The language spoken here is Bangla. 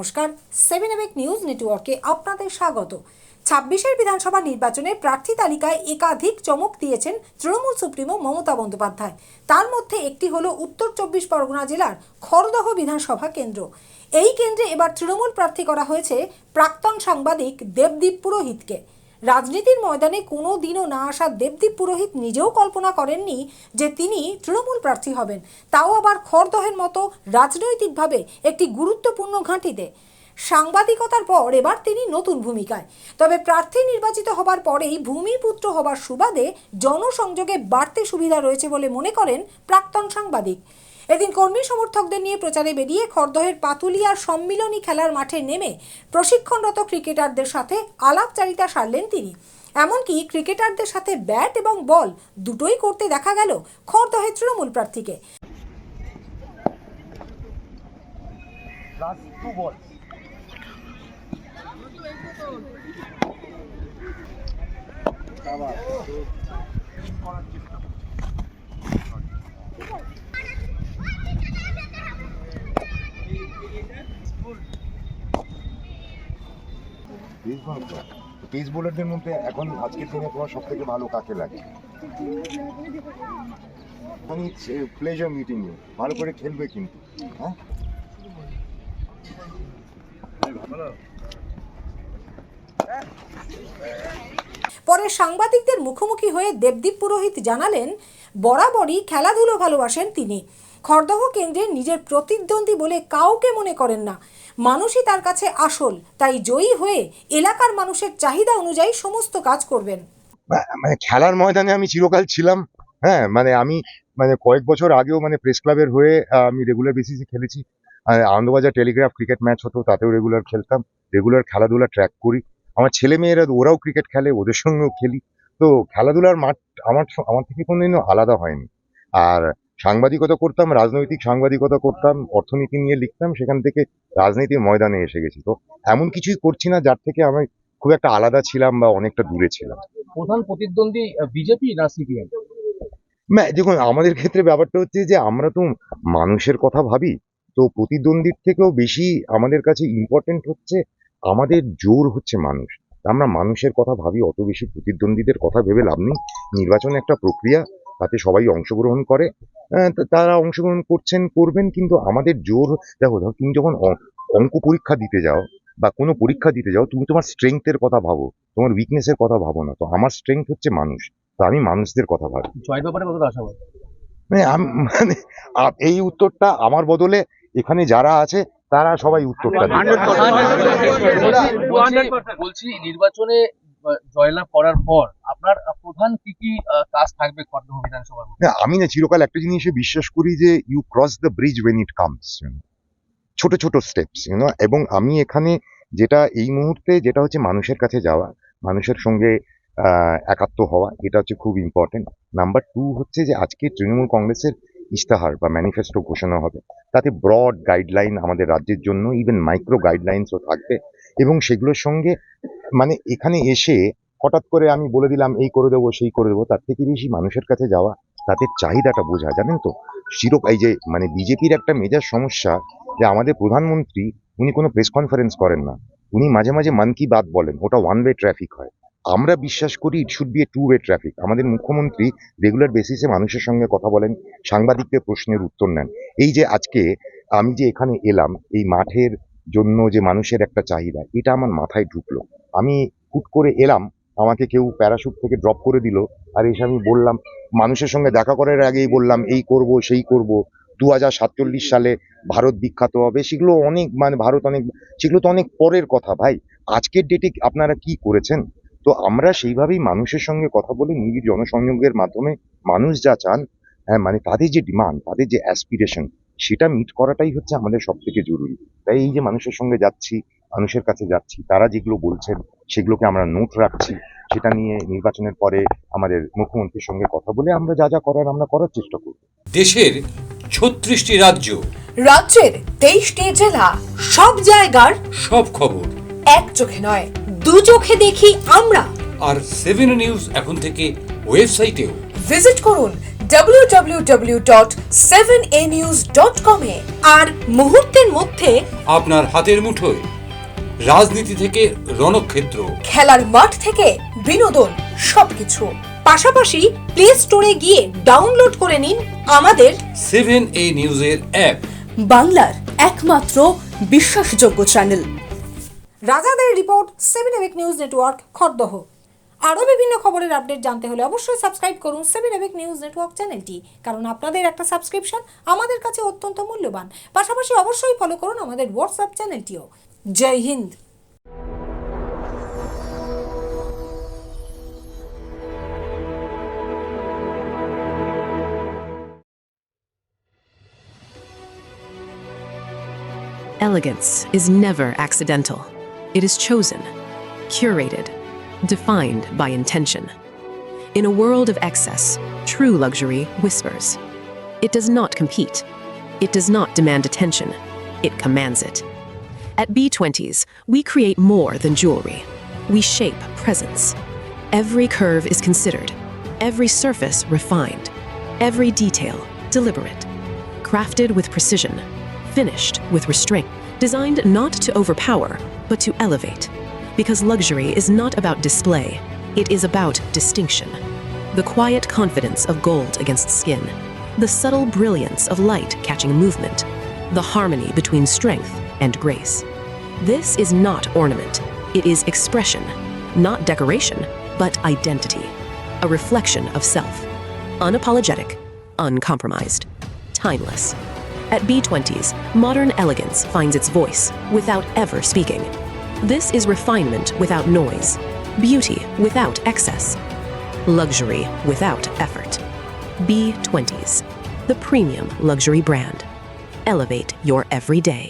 নমস্কার, 7 এবেক নিউজ নেটওয়ার্কে আপনাদের স্বাগত। 26 বিধানসভা নির্বাচনে প্রার্থী তালিকায় একাধিক চমক দিয়েছেন তৃণমূল সুপ্রিমো মমতা বন্দ্যোপাধ্যায়। তার মধ্যে একটি হলো উত্তর 24 পরগনা জেলার খড়দহ বিধানসভা কেন্দ্র। এই কেন্দ্রে এবার তৃণমূল প্রার্থী করা হয়েছে প্রাক্তন সাংবাদিক দেবদীপ পুরোহিতকে। রাজনীতির ময়দানে কোনো দিনও না আসা দেবদীপ পুরোহিত নিজেও কল্পনা করেননি যে তিনি তৃণমূল প্রার্থী হবেন, তাও আবার খড়দহের মতো রাজনৈতিকভাবে একটি গুরুত্বপূর্ণ ঘাঁটিতে। সাংবাদিকতার পর এবার তিনি নতুন ভূমিকায়। তবে প্রার্থী নির্বাচিত হবার পরেই ভূমিপুত্র হবার সুবাদে জনসংযোগে বাড়তি সুবিধা রয়েছে বলে মনে করেন প্রাক্তন সাংবাদিক। এদিন কর্মী সমর্থকদের নিয়ে প্রচারে বেরিয়ে খড়দহের পাতুলিয়ার সম্মিলনী খেলার মাঠে নেমে প্রশিক্ষণরত ক্রিকেটারদের সাথে আলাপচারিতা সারলেন তিনি। এমনকি ক্রিকেটারদের সাথে ব্যাট এবং বল দুটোই করতে দেখা গেল খড়দহের তৃণমূল প্রার্থীকে। পেস বোলারদের মধ্যে এখন আজকের দিনে তোমার সব থেকে ভালো কাকে লাগে? আমি প্লেজার মিটিং ইউ, ভালো করে খেলবে কিন্তু। হ্যাঁ, পরে সাংবাদিকদের মুখোমুখি হয়ে দেবদীপ পুরোহিত জানালেন, বরাবরই খেলাধুলো ভালোবাসেন তিনি। খড়দহ কেন্দ্রে নিজের প্রতিদ্বন্দ্বী বলে কাউকে মনে করেন না, মানুষই তার কাছে আসল। তাই জয়ী হয়ে এলাকার মানুষের চাহিদা অনুযায়ী সমস্ত কাজ করবেন। মানে খেলার ময়দানে আমি চিরকাল ছিলাম। হ্যাঁ, আমি কয়েক বছর আগেও প্রেস ক্লাবের হয়ে আমি রেগুলার বেসিসে খেলেছি। আনন্দবাজার টেলিগ্রাফ ক্রিকেট ম্যাচ হতো, তাতেও রেগুলার খেলতাম। রেগুলার খেলাধুলা ট্র্যাক করি। আমার ছেলে মেয়েরা ওরাও ক্রিকেট খেলে, ওদের সঙ্গেও খেলি। তো খেলাধুলার মাঠ আমার থেকে কোনোদিনও আলাদা হয়নি। আর সাংবাদিকতা করতাম, রাজনৈতিক সাংবাদিকতা করতাম, অর্থনীতি নিয়ে লিখতাম, সেখান থেকে রাজনীতির ময়দানে এসে গেছি। তো এমন কিছুই করছি না যার থেকে আমি খুব একটা আলাদা ছিলাম বা অনেকটা দূরে ছিলাম। প্রধান প্রতিদ্বন্দ্বী বিজেপি না সিপিএম? দেখুন, আমাদের ক্ষেত্রে ব্যাপারটা হচ্ছে যে আমরা তো মানুষের কথা ভাবি। তো প্রতিদ্বন্দ্বীর থেকেও বেশি আমাদের কাছে ইম্পর্টেন্ট হচ্ছে আমাদের জোর হচ্ছে মানুষ। আমরা মানুষের কথা ভাবি, অত বেশি প্রতিদ্বন্দ্বীদের কথা ভেবে লাভ নেই। নির্বাচন একটা প্রক্রিয়া, তাতে সবাই অংশগ্রহণ করে। তারা অংশগ্রহণ করবেন, কিন্তু আমাদের জোর দেখো, তুমি যখন অঙ্ক পরীক্ষা দিতে যাও বা কোনো পরীক্ষা দিতে যাও, তুমি তোমার স্ট্রেংথের কথা ভাবো, তোমার উইকনেসের কথা ভাবো না। তো আমার স্ট্রেংথ হচ্ছে মানুষ, তো আমি মানুষদের কথা ভাবি। জয়ের ব্যাপারে কতটা আশাবাদী? এই উত্তরটা আমার বদলে এখানে যারা আছে তারা সবাই উত্তরটা দেবে। বলছি, নির্বাচনে জয়লাভ করার পর আপনার প্রধান কি কাজ থাকবে খড়দহ বিধানসভার? আমি চিরকাল একটা জিনিসে বিশ্বাস করি যে you cross the bridge when it comes, ছোট ছোট স্টেপস, এবং আমি এখানে যেটা এই মুহূর্তে যেটা হচ্ছে মানুষের কাছে যাওয়া, মানুষের সঙ্গে একাত্ম হওয়া, এটা হচ্ছে খুব ইম্পর্টেন্ট। নাম্বার 2 হচ্ছে যে আজকে তৃণমূল কংগ্রেসের ইস্তাহার বা ম্যানিফেস্টো ঘোষণা হবে, তাতে ব্রড গাইডলাইন আমাদের রাজ্যের জন্য, ইভেন মাইক্রো গাইডলাইন্সও থাকবে। এবং সেগুলোর সঙ্গে এখানে এসে হঠাৎ করে আমি বলে দিলাম এই করে দেবো সেই করে দেবো, তার থেকে বেশি মানুষের কাছে যাওয়া, তাদের চাহিদাটা বোঝা। জানেন তো, এই যে বিজেপির একটা মেজর সমস্যা যে আমাদের প্রধানমন্ত্রী উনি কোনো প্রেস কনফারেন্স করেন না, উনি মাঝে মাঝে মন কি বাত বলেন, ওটা ওয়ান ওয়ে ট্রাফিক হয়। আমরা বিশ্বাস করি it should be a two way traffic. আমাদের মুখ্যমন্ত্রী রেগুলার বেসিসে মানুষের সঙ্গে কথা বলেন, সাংবাদিকদের প্রশ্নের উত্তর নেন। এই যে আজকে আমি যে এখানে এলাম, এই মাঠের জন্য যে মানুষের একটা চাহিদা, এটা আমার মাথায় ঢুকলো। আমি হুট করে এলাম, আমাকে কেউ প্যারাশুট থেকে ড্রপ করে দিল, আর এসে আমি বললাম, মানুষের সঙ্গে দেখা করার আগেই বললাম এই করব সেই করব, 2047 সালে ভারত বিখ্যাত হবে। সেগুলো অনেক ভারত অনেক, সেগুলো তো অনেক পরের কথা ভাই। আজকের ডেটে আপনারা কি করেছেন? তো আমরা সেইভাবেই মানুষের সঙ্গে কথা বলে নিবিড় জনসংযোগের মাধ্যমে মানুষ যা চান, তাদের যে ডিমান্ড, তাদের যে অ্যাসপিরেশন, সেটা মিট করাটাই হচ্ছে আমাদের সব থেকে জরুরি। তাই এই যে মানুষের সঙ্গে যাচ্ছি, মানুষের কাছে যাচ্ছি, তারা যেগুলো বলছেন সেগুলোকে আমরা নোট রাখছি। সেটা নিয়ে নির্বাচনের পরে আমাদের মুখ্যমন্ত্রীর সঙ্গে কথা বলে আমরা যা যা করার আমরা করার চেষ্টা করব। দেশের 36টি রাজ্য, রাজ্যের 23টি জেলা, সব জায়গার সব খবর এক চোখে নয়, দু চোখে দেখি আমরা। আর 7 নিউজ এখন থেকে ওয়েবসাইটেও ভিজিট করুন www.7anews.com এ। আর মুহূর্তের মধ্যে আপনার হাতের মুঠোয় রাজনীতি থেকে রণক্ষেত্র, খেলার মাঠ থেকে বিনোদন, সবকিছু। পাশাপাশি প্লে স্টোরে গিয়ে ডাউনলোড করে নিন আমাদের 7A নিউজের অ্যাপ। বাংলার একমাত্র বিশ্বাসযোগ্য চ্যানেল। রাজাদের রিপোর্ট 7 এবেক নিউজ নেটওয়ার্ক খড়দহ। আরও বিভিন্ন খবরের আপডেট জানতে হলে অবশ্যই সাবস্ক্রাইব করুন 7 এবেক নিউজ নেটওয়ার্ক চ্যানেলটি, কারণ আপনাদের একটা সাবস্ক্রিপশন আমাদের কাছে অত্যন্ত মূল্যবান। পাশাপাশি অবশ্যই ফলো করুন আমাদের হোয়াটসঅ্যাপ চ্যানেলটিও। Jai Hind. Elegance is never accidental. It is chosen, curated, defined by intention. In a world of excess, true luxury whispers. It does not compete. It does not demand attention. It commands it. At B20s, we create more than jewelry. We shape presence. Every curve is considered, every surface refined, every detail deliberate, crafted with precision, finished with restraint, designed not to overpower, but to elevate. Because luxury is not about display, it is about distinction. The quiet confidence of gold against skin, the subtle brilliance of light catching movement, the harmony between strength and grace. This is not ornament, it is expression, not decoration, but identity, a reflection of self. Unapologetic, uncompromised, timeless. At B20s, modern elegance finds its voice without ever speaking. This is refinement without noise, beauty without excess, luxury without effort. B20s, the premium luxury brand. Elevate your everyday.